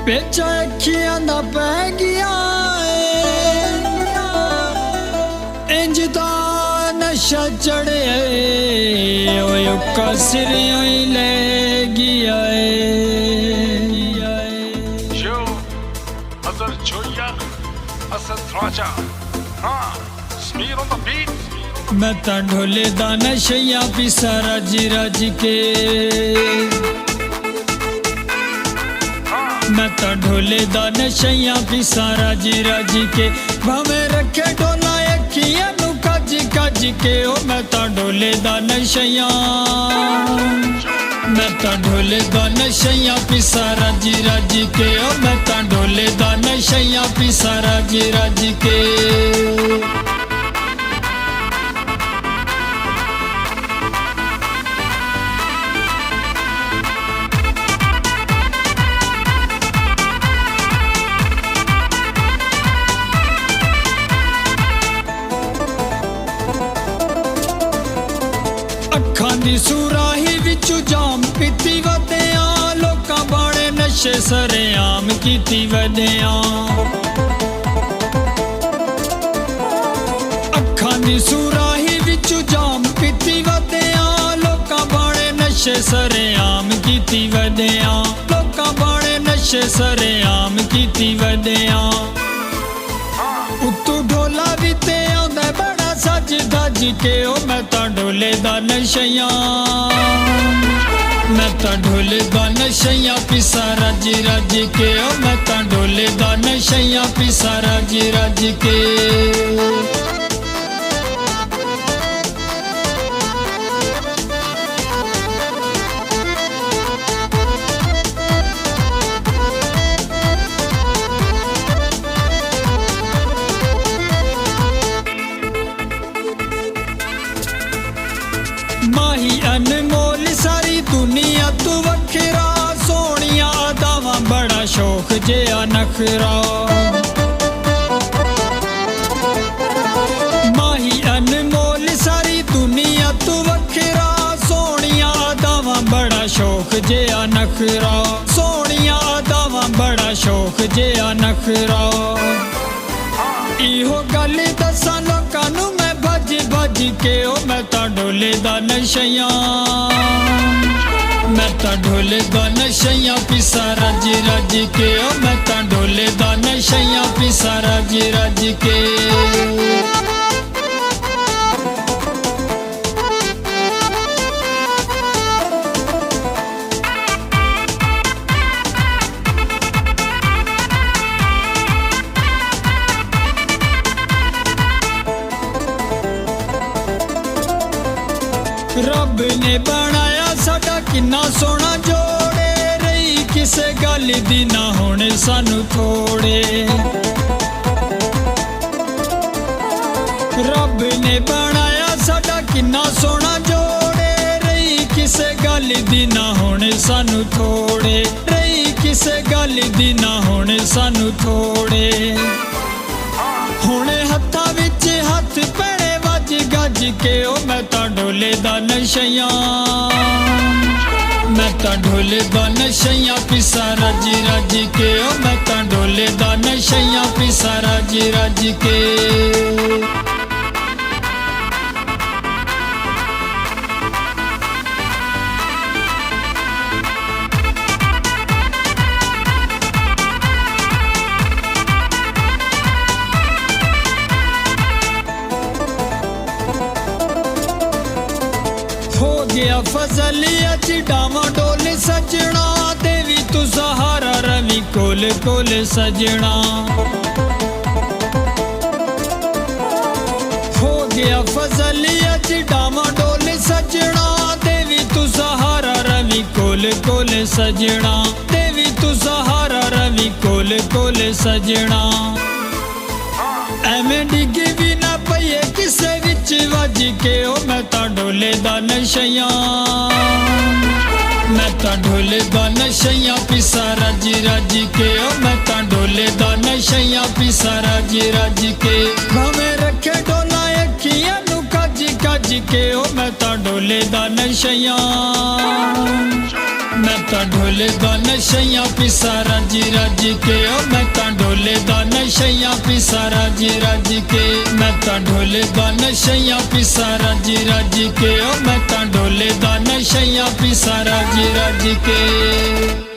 पेचा अखियां दा पै गया इंज दा नशा चढ़े उक्का सिरियों ही ले गया Yo, Azar Choya, Asad Raja. Smear on the beat. मैं ता ढोले दा नशा पिसा रज रज के मैं ता ढोले दा नशा पिसा रज रज के भावे रखे डोला अखियां नू कज कज के ओ मैं ता ढोले दा नशा मैं ता ढोले दा नशा पिसा रज रज के ओ मैं ता ढोले दा नशा पिसा रज रज के अखां दी सुराही विचू जाम पीती वधिया लोकां बाणे नशे सरेआम कीती वधिया अखां दी सुराही विचू जाम पीती वधिया लोकां बाणे नशे सरेआम कीती वधिया लोकां बाणे नशे सरेआम कीती वधिया उत्तू ढोला भी ते आंदा बड़ा सज धज के ओ मैं ता ढोले दा नशा मैं ता ढोले दा नशा पिसा रज रज के ओ मैं ता ढोले दा नशा पिसा रज रज के माही अनमोल सारी दुनिया तू वखरा सोनिया अदावां बड़ा शौक जिहा नखरा माही अनमोल सारी दुनिया तू वखरा सोनिया अदावां बड़ा शौक जिहा नखरा सोनिया अदावां बड़ा शौक जिहा नखरा इहो गल दसां लोकां नू मैं भज भज के ओ मैं ता ढोले दा नशा मैं ता ढोले दा नशा पिसा रज रज के ओ मैं ता ढोले दा नशा पिसा रज रज के रब ने बनाया साडा किन्ना सोना जोड़े रही किसे गल दी ना होने सानू थोड़े रब ने बनाया साडा किन्ना सोना जोड़े रही किसे गल दी ना होने सानू थोड़े रही किसे गल दी ना होने सानू थोड़े हुणे हत्थां विच हत्थ पैणे वज गज के ओ मैं ता ढोले दा नशा मैं ता ढोले दा नशा पिसा रज रज के ओ मैं ता ढोले दा नशा पिसा रज रज के गया फजली अच डावा डोल सजना देवी तू सहारा रवि कोल कोल सजना हो गया फजली अच डावा डोल सजना देवी तू सहारा रवि कोल कोल सजना देवी तू सहारा रवि कोल कोल सजना एवें डिगे भी ना पईए किसे विच वज के ओ मैं ता ढोले दा नशा मैं ता ढोले दा नशा पिसा रज रज के ओ मैं ता ढोले दा नशा पिसा रज रज के भावे रखे डोला अखियां नू कज कज के ओ मैं ता ढोले दा नशा मैं ਤਾਂ ਢੋਲੇ ਦਾ ਨਸ਼ਈਆਂ ਪੀਸਾ ਰੱਜ ਰੱਜ ਕੇ ਓ ਮੈਂ ਤਾਂ ਢੋਲੇ ਦਾ ਨਸ਼ਈਆਂ ਪੀਸਾ ਰੱਜ ਰੱਜ ਕੇ ਮੈਂ ਤਾਂ ਢੋਲੇ ਦਾ ਨਸ਼ਈਆਂ ਪੀਸਾ ਰੱਜ ਰੱਜ ਕੇ ਓ ਮੈਂ ਤਾਂ ਢੋਲੇ ਦਾ ਨਸ਼ਈਆਂ ਪੀਸਾ ਰੱਜ ਰੱਜ ਕੇ